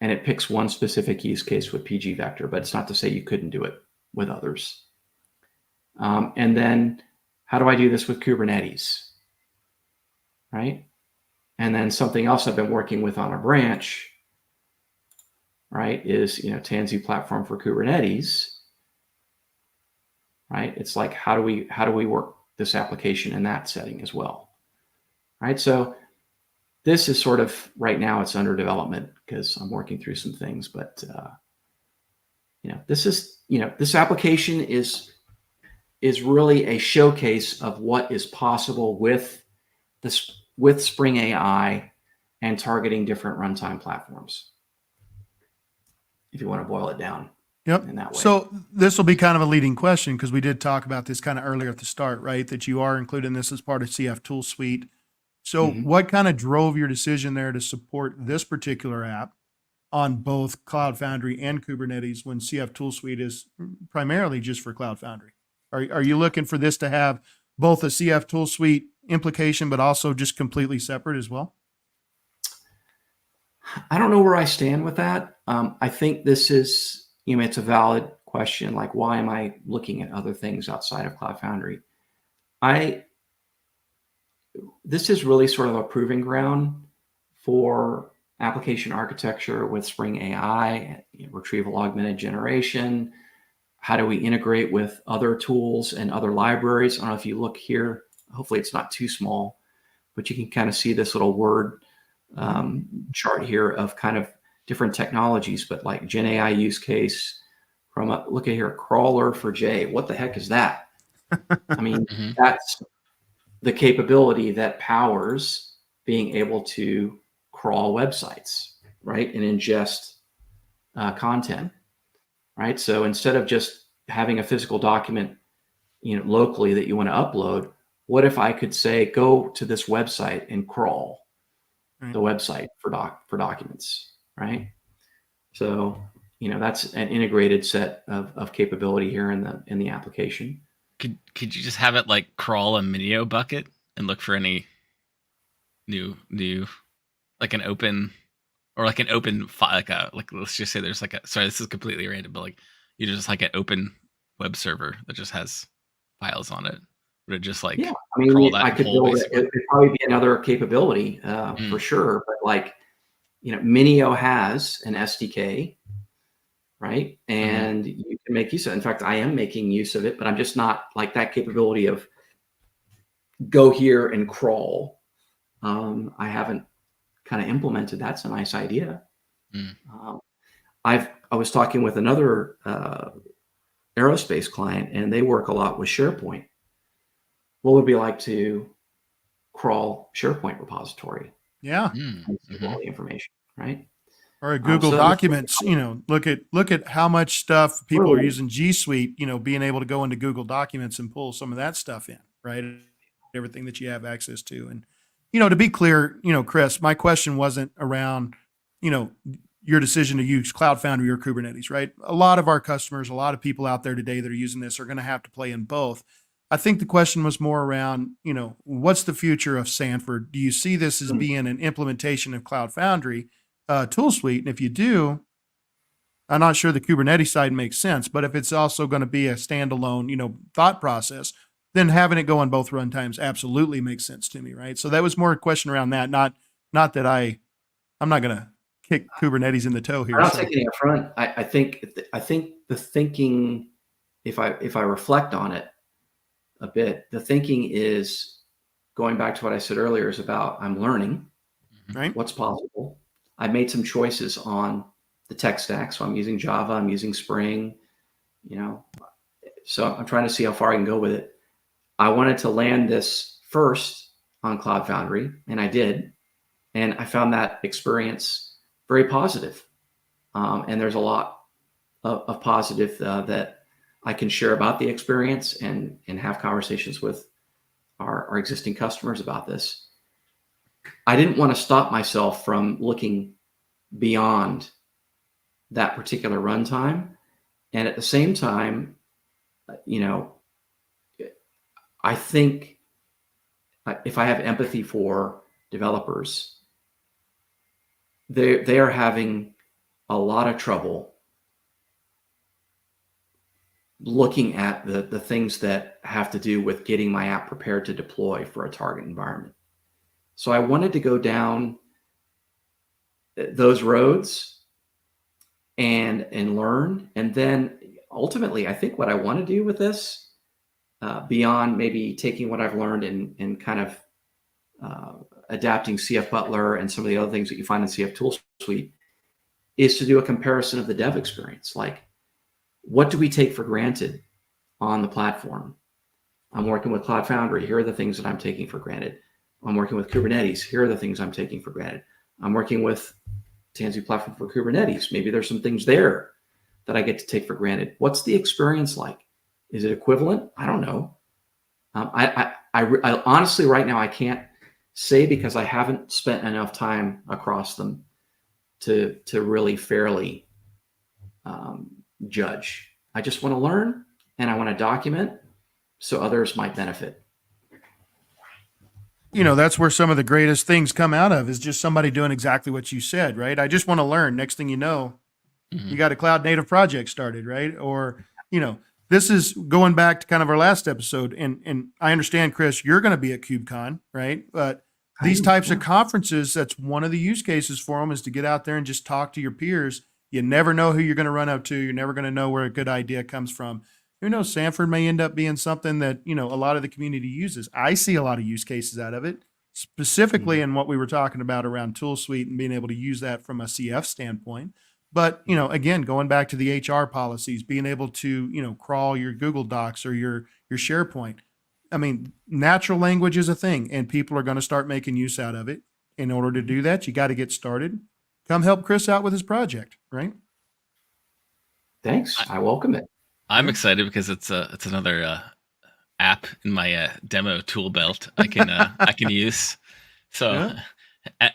And it picks one specific use case with PG Vector, but it's not to say you couldn't do it with others. And then how do I do this with Kubernetes? Right? And then something else I've been working with on a branch, right, is, Tanzu Platform for Kubernetes, right? It's like, how do we work this application in that setting as well, right? So this is sort of, right now it's under development because I'm working through some things, but, this application is really a showcase of what is possible with Spring AI and targeting different runtime platforms, if you want to boil it down. Yep. In that way. So this will be kind of a leading question because we did talk about this kind of earlier at the start, right? That you are including this as part of cf-toolsuite. So what kind of drove your decision there to support this particular app on both Cloud Foundry and Kubernetes when cf-toolsuite is primarily just for Cloud Foundry? Are you looking for this to have both a cf-toolsuite implication, but also just completely separate as well? I don't know where I stand with that. I think this is, it's a valid question. Like, why am I looking at other things outside of Cloud Foundry? This is really sort of a proving ground for application architecture with Spring AI, retrieval augmented generation. How do we integrate with other tools and other libraries? I don't know if you look here, hopefully it's not too small, but you can kind of see this little word chart here of kind of different technologies, but like GenAI use case from look at here, crawler for J. What the heck is that? I mean, that's the capability that powers being able to crawl websites, right? And ingest content, right? So instead of just having a physical document, locally that you want to upload, what if I could say, go to this website and crawl the website for documents, right? So, that's an integrated set of capability here in the application. Could you just have it like crawl a Minio bucket and look for any new like an open file, like let's just say there's like sorry, this is completely random, but like you just like an open web server that just has files on it. Would it just like crawl that I could whole build it. It'd probably be another capability for sure. But like, Minio has an SDK, right? And you can make use of it. In fact, I am making use of it, but I'm just not like that capability of go here and crawl. I haven't kind of implemented. That's a nice idea. I was talking with another aerospace client, and they work a lot with SharePoint. What would it be like to crawl SharePoint repository? Yeah. And see all the information, right? Or a Google So Documents, look at how much stuff people are True. using G Suite, being able to go into Google Documents and pull some of that stuff in, right? Everything that you have access to. And, to be clear, Chris, my question wasn't around, your decision to use Cloud Foundry or Kubernetes, right? A lot of our customers, a lot of people out there today that are using this are going to have to play in both. I think the question was more around, what's the future of Sanford? Do you see this as being an implementation of Cloud Foundry tool suite? And if you do, I'm not sure the Kubernetes side makes sense, but if it's also going to be a standalone, thought process, then having it go on both runtimes absolutely makes sense to me, right? So that was more a question around that, not that I'm not going to kick Kubernetes in the toe here. I'm not So taking it up front. I think the thinking, if I reflect on it a bit, the thinking is going back to what I said earlier, is about I'm learning right. what's possible. I made some choices on the tech stack. So I'm using Java, I'm using Spring, so I'm trying to see how far I can go with it. I wanted to land this first on Cloud Foundry, and I did. And I found that experience very positive. And there's a lot of positive that I can share about the experience and have conversations with our existing customers about this. I didn't want to stop myself from looking beyond that particular runtime. And at the same time, I think if I have empathy for developers, they are having a lot of trouble looking at the things that have to do with getting my app prepared to deploy for a target environment. So I wanted to go down those roads and learn. And then ultimately, I think what I want to do with this, beyond maybe taking what I've learned and kind of adapting CF Butler and some of the other things that you find in cf-toolsuite, is to do a comparison of the dev experience. Like, what do we take for granted on the platform? I'm working with Cloud Foundry. Here are the things that I'm taking for granted. I'm working with Kubernetes. Here are the things I'm taking for granted. I'm working with Tanzu Platform for Kubernetes. Maybe there's some things there that I get to take for granted. What's the experience like? Is it equivalent? I don't know. I honestly, right now, I can't say, because I haven't spent enough time across them to really fairly judge. I just want to learn, and I want to document so others might benefit. That's where some of the greatest things come out of, is just somebody doing exactly what you said, right? I just want to learn. Next thing you know, you got a cloud native project started, right? Or, this is going back to kind of our last episode. And I understand, Chris, you're going to be at KubeCon, right? But these types of conferences, that's one of the use cases for them, is to get out there and just talk to your peers. You never know who you're going to run up to. You're never going to know where a good idea comes from. Who knows? Sanford may end up being something that, a lot of the community uses. I see a lot of use cases out of it, specifically in what we were talking about around tool suite and being able to use that from a CF standpoint. But, again, going back to the HR policies, being able to, crawl your Google Docs or your SharePoint. I mean, natural language is a thing, and people are going to start making use out of it. In order to do that, you got to get started. Come help Chris out with his project, right? Thanks. I welcome it. I'm excited because it's another app in my demo tool belt I can use. So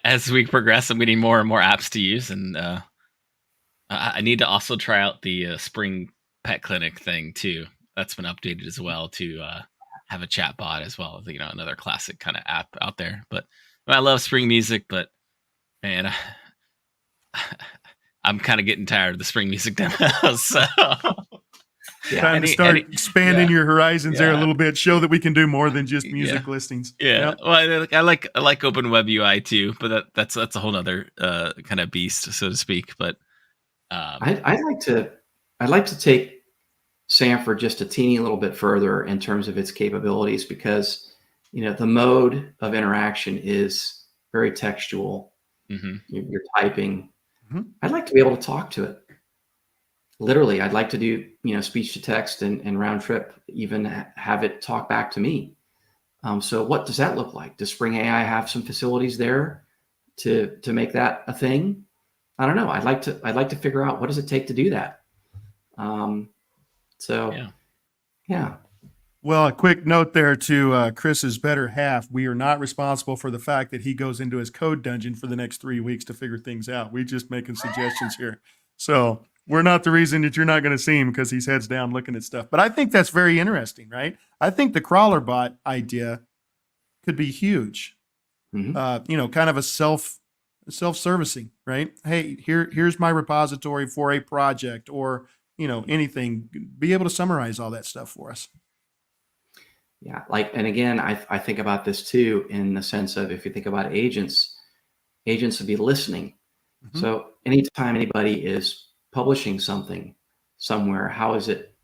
as we progress, I'm getting more and more apps to use, and I need to also try out the Spring Pet Clinic thing too. That's been updated as well to have a chat bot as well. Another classic kind of app out there. But I love Spring Music, but man, I'm kind of getting tired of the Spring Music demos. So time to start expanding your horizons there a little bit. Show that we can do more than just music listings. Yeah. Well, I like Open Web UI too, but that's a whole other kind of beast, so to speak. But I'd like to take Sanford just a teeny little bit further in terms of its capabilities, because the mode of interaction is very textual. You're typing. I'd like to be able to talk to it. Literally, I'd like to do speech to text and round trip, even have it talk back to me. So what does that look like? Does Spring AI have some facilities there to make that a thing? I don't know. I'd like to figure out what does it take to do that. Yeah. Well, a quick note there to Chris's better half. We are not responsible for the fact that he goes into his code dungeon for the next 3 weeks to figure things out. We're just making suggestions here. So we're not the reason that you're not going to see him, because he's heads down looking at stuff. But I think that's very interesting, right? I think the crawler bot idea could be huge. Mm-hmm. Kind of a self-servicing, right? Hey, here's my repository for a project, or anything. Be able to summarize all that stuff for us. Yeah, and again, I think about this too, in the sense of, if you think about agents would be listening. Mm-hmm. So anytime anybody is publishing something somewhere, how is it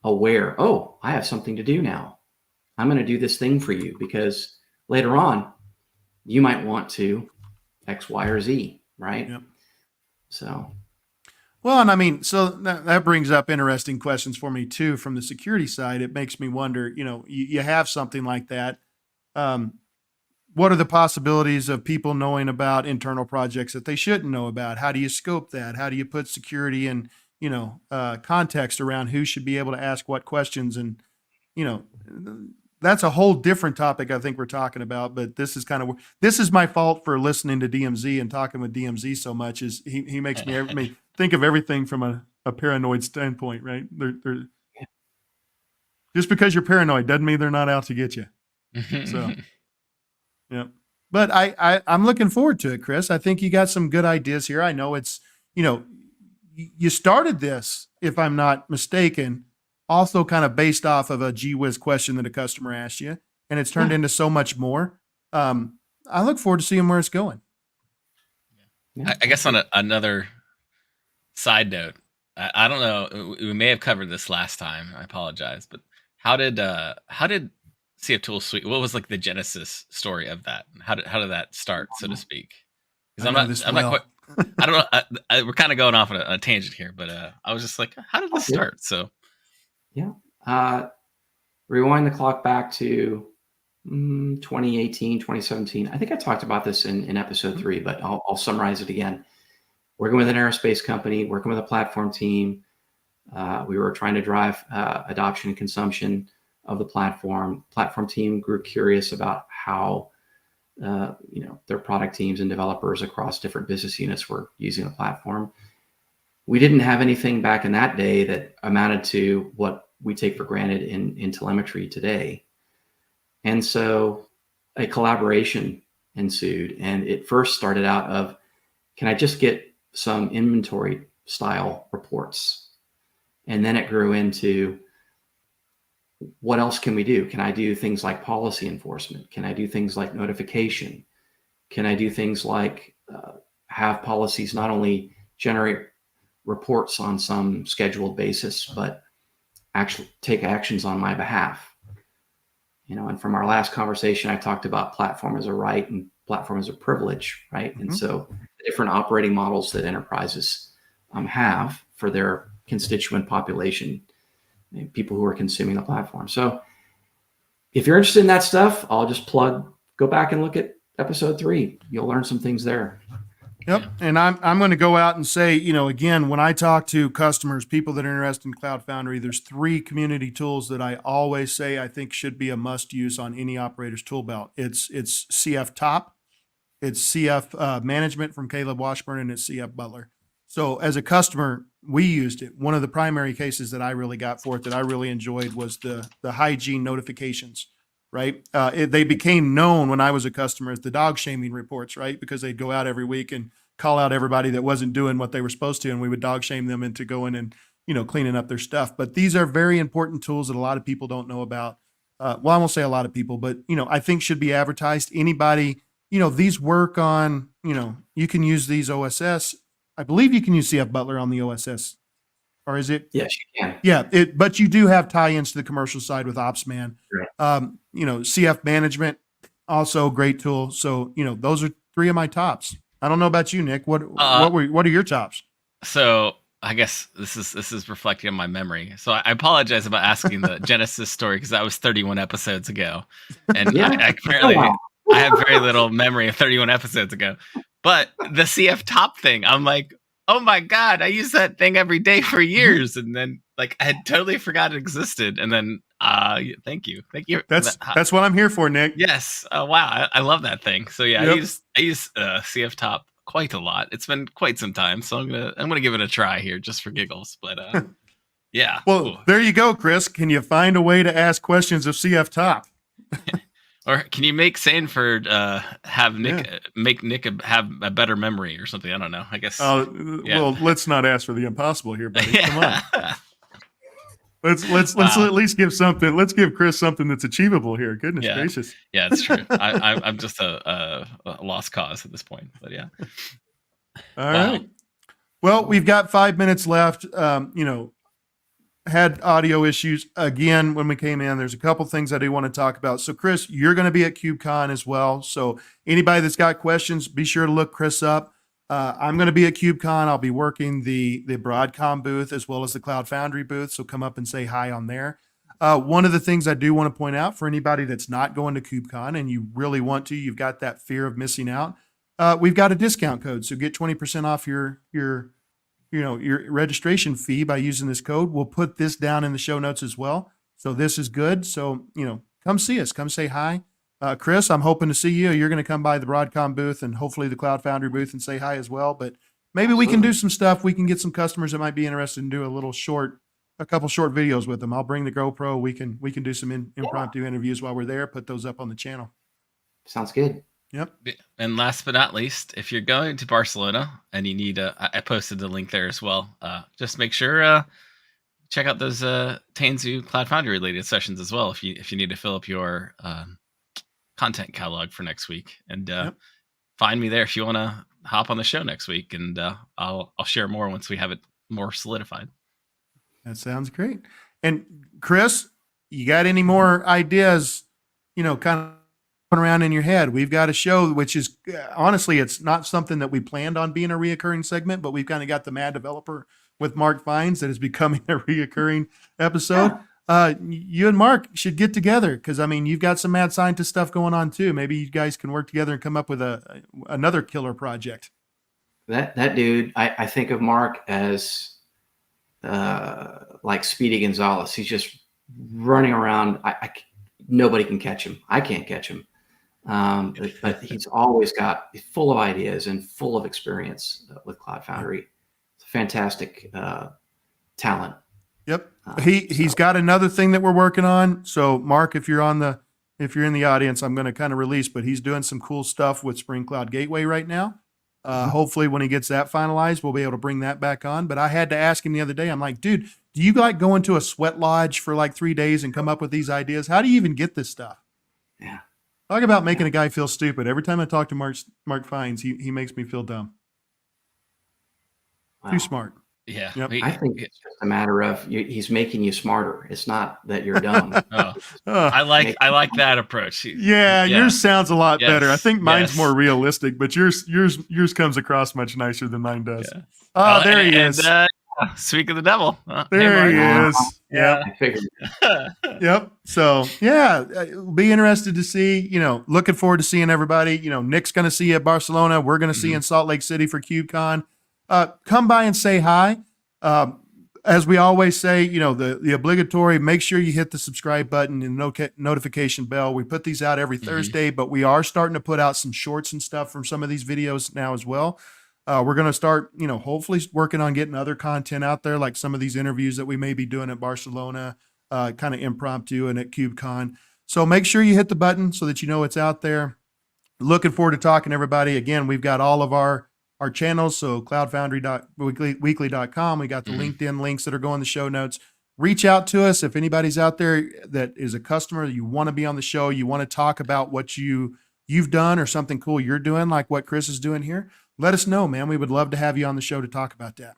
aware? Oh, I have something to do now. I'm going to do this thing for you, because later on you might want to X, Y, or Z, right? Yep. So. Well, and I mean, so that brings up interesting questions for me too. From the security side, it makes me wonder, you have something like that. What are the possibilities of people knowing about internal projects that they shouldn't know about? How do you scope that? How do you put security and, context around who should be able to ask what questions? And, that's a whole different topic I think we're talking about, but this is my fault for listening to DMZ and talking with DMZ so much. Is he makes me think of everything from a paranoid standpoint, right? They're just because you're paranoid doesn't mean they're not out to get you. So, yeah. But I'm looking forward to it, Chris. I think you got some good ideas here. I know it's, you started this, if I'm not mistaken, also kind of based off of a gee whiz question that a customer asked you, and it's turned into so much more. I look forward to seeing where it's going. I guess on another side note, I don't know, we may have covered this last time. I apologize, but how did cf-toolsuite, what was like the genesis story of that? How did that start, so to speak? Because I'm not quite. I don't know. We're kind of going off on a tangent here, but I was just like, how did this start? So. Yeah. Rewind the clock back to 2018, 2017. I think I talked about this in episode 3, but I'll summarize it again. Working with an aerospace company, working with a platform team. We were trying to drive adoption and consumption of the platform. Platform team grew curious about how their product teams and developers across different business units were using the platform. We didn't have anything back in that day that amounted to what we take for granted in telemetry today. And so a collaboration ensued, and it first started out of, can I just get some inventory style reports? And then it grew into, what else can we do? Can I do things like policy enforcement? Can I do things like notification? Can I do things like have policies not only generate reports on some scheduled basis, but actually take actions on my behalf? And from our last conversation, I talked about platform as a right and platform as a privilege, right? Mm-hmm. And so the different operating models that enterprises have for their constituent population, people who are consuming the platform. So if you're interested in that stuff, I'll just go back and look at episode 3. You'll learn some things there. Yep. And I'm going to go out and say, again, when I talk to customers, people that are interested in Cloud Foundry, there's 3 community tools that I always say I think should be a must use on any operator's tool belt. It's CF Top, it's CF Management from Caleb Washburn, and it's CF Butler. So as a customer, we used it. One of the primary cases that I really got for it that I really enjoyed was the hygiene notifications. Right. They became known when I was a customer as the dog shaming reports, right? Because they'd go out every week and call out everybody that wasn't doing what they were supposed to. And we would dog shame them into going and, cleaning up their stuff. But these are very important tools that a lot of people don't know about. Well, I won't say a lot of people, but, I think should be advertised. Anybody, these work on, you can use these OSS. I believe you can use CF Butler on the OSS. Or is it? Yes, you can. Yeah, but you do have tie-ins to the commercial side with OpsMan. Right. CF Management, also a great tool. So, those are 3 of my tops. I don't know about you, Nick. What are your tops? So I guess this is reflecting on my memory. So I apologize about asking the Genesis story, because that was 31 episodes ago, and I apparently I have very little memory of 31 episodes ago. But the CF top thing, I'm like, oh my God, I use that thing every day for years. And then like I had totally forgot it existed. And then thank you. That's what I'm here for, Nick. Yes. Wow. I love that thing. So yeah, Yep. I use CF top quite a lot. It's been quite some time. So I'm gonna give it a try here just for giggles. But yeah. Well, cool. there you go, Chris. Can you find a way to ask questions of CF Top? Or can you make Sanford have Nick make Nick have a better memory or something? I don't know. I guess. Well, let's not ask for the impossible here, buddy. Yeah. Come on. Let's at least give something. Let's give Chris something that's achievable here. Goodness gracious. Yeah, it's true. I'm just a lost cause at this point. But yeah. All right. Well, we've got 5 minutes left. Had audio issues again when we came in. There's a couple things I do want to talk about. So, Chris, you're going to be at KubeCon as well. So, anybody that's got questions, be sure to look Chris up. I'm going to be at KubeCon. I'll be working the Broadcom booth as well as the Cloud Foundry booth. So, come up and say hi on there. One of the things I do want to point out for anybody that's not going to KubeCon and you really want to, you've got that fear of missing out. We've got a discount code. So, get 20% off your registration fee by using this code. We'll put this down in the show notes as well. So this is good. So, come see us, come say hi. Chris, I'm hoping to see you. You're going to come by the Broadcom booth and hopefully the Cloud Foundry booth and say hi as well. But maybe we can do some stuff. We can get some customers that might be interested in do a couple short videos with them. I'll bring the GoPro. We can do some impromptu interviews while we're there. Put those up on the channel. Sounds good. Yep. And last but not least, if you're going to Barcelona and you need I posted the link there as well. Just make sure check out those Tanzu Cloud Foundry related sessions as well if you need to fill up your content catalog for next week. And find me there if you want to hop on the show next week, and I'll share more once we have it more solidified. That sounds great. And Chris, you got any more ideas? Kind of around in your head. We've got a show which is honestly, it's not something that we planned on being a reoccurring segment, but we've kind of got the Mad Developer with Mark Fines that is becoming a reoccurring episode. You and Mark should get together because you've got some mad scientist stuff going on too. Maybe you guys can work together and come up with another killer project. That dude, I think of Mark as like Speedy Gonzalez. He's just running around. Nobody can catch him. I can't catch him. But he's always full of ideas and full of experience with Cloud Foundry. It's a fantastic talent. Yep. He's got another thing that we're working on. So Mark, if you're in the audience, I'm going to kind of release, but he's doing some cool stuff with Spring Cloud Gateway right now. Hopefully when he gets that finalized, we'll be able to bring that back on. But I had to ask him the other day, I'm like, dude, do you like go into a sweat lodge for like 3 days and come up with these ideas? How do you even get this stuff? Yeah. Talk about making a guy feel stupid. Every time I talk to Mark Fines, he makes me feel dumb. Wow. Too smart. Yeah. Yep. I think it's just a matter of he's making you smarter. It's not that you're dumb. I like that approach. Yeah, yours sounds a lot better. I think mine's yes. more realistic, but yours comes across much nicer than mine does. Yeah. There he is. Speak of the devil. There he is. Yeah, I figured. Yep. So be interested to see, looking forward to seeing everybody. Nick's going to see you at Barcelona. We're going to see you in Salt Lake City for KubeCon. Come by and say hi. As we always say, the obligatory, make sure you hit the subscribe button and notification bell. We put these out every Thursday, but we are starting to put out some shorts and stuff from some of these videos now as well. We're going to start, hopefully working on getting other content out there, like some of these interviews that we may be doing at Barcelona, kind of impromptu and at KubeCon. So make sure you hit the button so that you know it's out there. Looking forward to talking to everybody. Again, we've got all of our channels. So cloudfoundry.weekly.com. We got the LinkedIn links that are going in the show notes. Reach out to us. If anybody's out there that is a customer, you want to be on the show, you want to talk about what you've done or something cool you're doing, like what Chris is doing here, let us know, man. We would love to have you on the show to talk about that.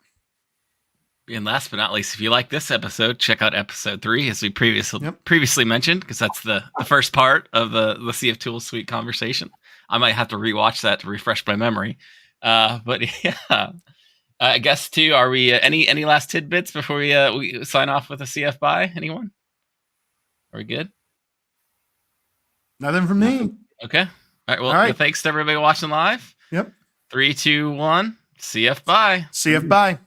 And last but not least, if you like this episode, check out episode 3, as we previously mentioned, because that's the first part of the cf-toolsuite conversation. I might have to rewatch that to refresh my memory. But yeah, I guess too, are we any last tidbits before we sign off with a CF buy? Anyone? Are we good? Nothing from me. Okay. All right. Well, thanks to everybody watching live. Yep. 3, 2, 1. CF bye. CF bye.